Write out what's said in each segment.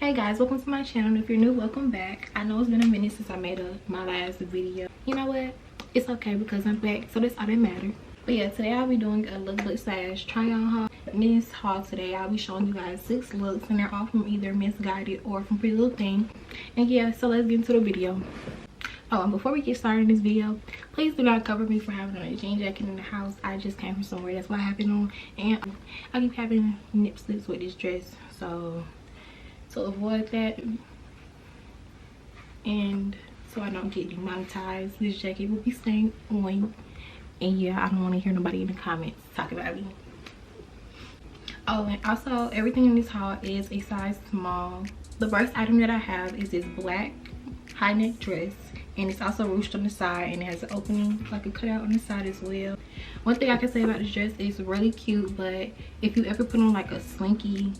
Hey guys, welcome to my channel. If you're new, welcome back. I know it's been a minute since I made my last video. You know what, it's okay because I'm back, so that's all that matters. But yeah, today I'll be doing a lookbook / try on haul. In this haul today, I'll be showing you guys 6 looks, and they're all from either MISSGUIDED or from Pretty Little Thing. And yeah, so let's get into the video. Oh, and before we get started in this video, please do not cover me for having on a jean jacket in the house. I just came from somewhere, that's why I have it on. And I keep having nip slips with this dress, so to avoid that and so I don't get demonetized, this jacket will be staying on. And yeah, I don't want to hear nobody in the comments talk about me. Oh, and also everything in this haul is a size small. The first item that I have is this black high neck dress, and it's also ruched on the side, and it has an opening like a cutout on the side as well. One thing I can say about this dress is really cute, but if you ever put on like a slinky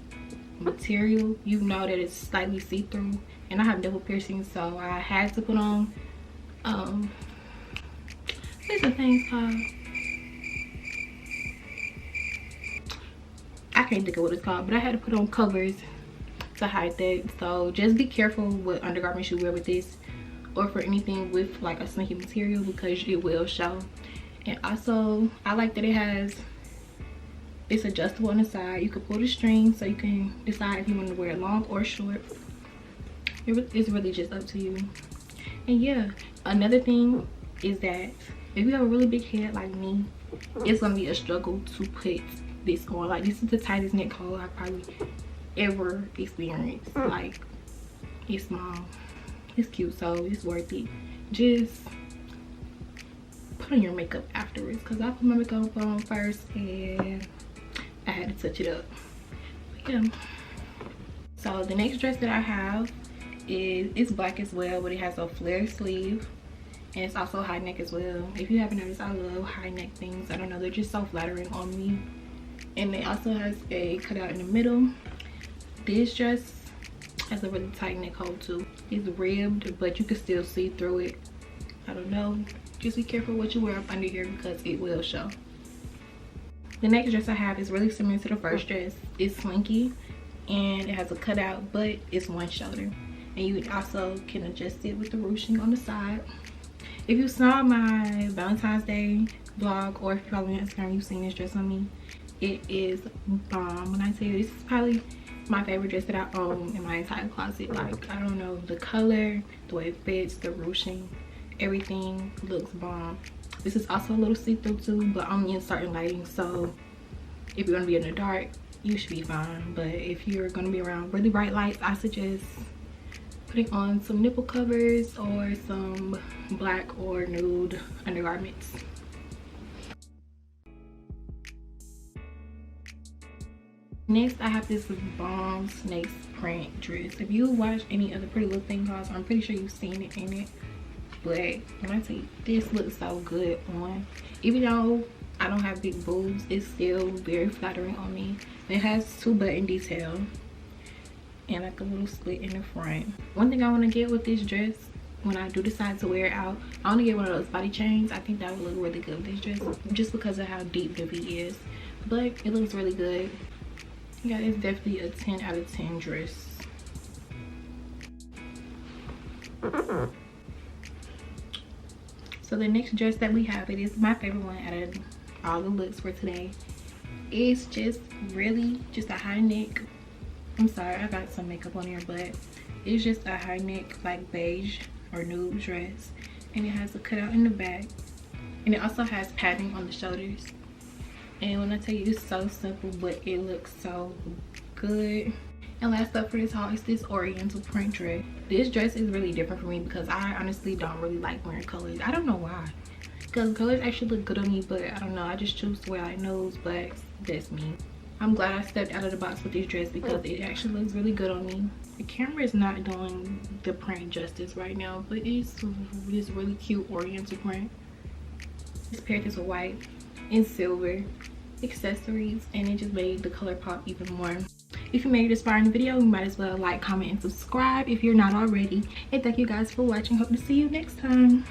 material, you know that it's slightly see-through, and I have double piercings, so I had to put on what's the thing called? I can't think of what it's called, but I had to put on covers to hide that. So just be careful what undergarments you wear with this, or for anything with like a slinky material, because it will show. And also I like that it's adjustable on the side. You can pull the string so you can decide if you want to wear it long or short. It's really just up to you. And yeah, another thing is that if you have a really big head like me, it's gonna be a struggle to put this on. Like, this is the tightest neck hole I probably ever experienced. Like, it's small, it's cute, so it's worth it. Just put on your makeup afterwards, because I put my makeup on first and I had to touch it up. But yeah, so the next dress that I have it's black as well, but it has a flare sleeve, and it's also high neck as well. If you haven't noticed, I love high neck things. I don't know, they're just so flattering on me. And it also has a cutout in the middle. This dress has a really tight neck hole too. It's ribbed, but you can still see through it. I don't know, just be careful what you wear up under here because it will show. The next dress I have is really similar to the first dress. It's slinky and it has a cutout, but it's one shoulder, and you also can adjust it with the ruching on the side. If you saw my Valentine's Day vlog, or if you follow me on Instagram, you've seen this dress on me. It is bomb. When I tell you, this is probably my favorite dress that I own in my entire closet. Like, I don't know, the color, the way it fits, the ruching, everything looks bomb. This is also a little see-through too, but only in certain lighting, so if you're gonna be in the dark, you should be fine. But if you're gonna be around really bright lights, I suggest putting on some nipple covers or some black or nude undergarments. Next, I have this bomb snakes print dress. If you watch any other Pretty Little Thing hauls, I'm pretty sure you've seen it in it. But when I tell you, this looks so good on, even though I don't have big boobs, it's still very flattering on me. It has 2 button detail and like a little slit in the front. One thing I want to get with this dress, when I do decide to wear it out, I want to get one of those body chains. I think that would look really good with this dress, just because of how deep the V is. But it looks really good. Yeah, it's definitely a 10 out of 10 dress. So the next dress that we have, it is my favorite one out of all the looks for today. It's just really just a high neck. I'm sorry, I got some makeup on here, but it's just a high neck like beige or nude dress, and it has a cutout in the back, and it also has padding on the shoulders. And when I tell you, it's so simple, but it looks so good. And last up for this haul is this oriental print dress. This dress is really different for me because I honestly don't really like wearing colors. I don't know why, because colors actually look good on me, but I don't know, I just choose to wear like nudes, but that's me. I'm glad I stepped out of the box with this dress because it actually looks really good on me. The camera is not doing the print justice right now, but it's this really cute oriental print. Just paired this with white and silver accessories, and it just made the color pop even more. If you made it this far in the video, you might as well like, comment, and subscribe if you're not already. And thank you guys for watching. Hope to see you next time.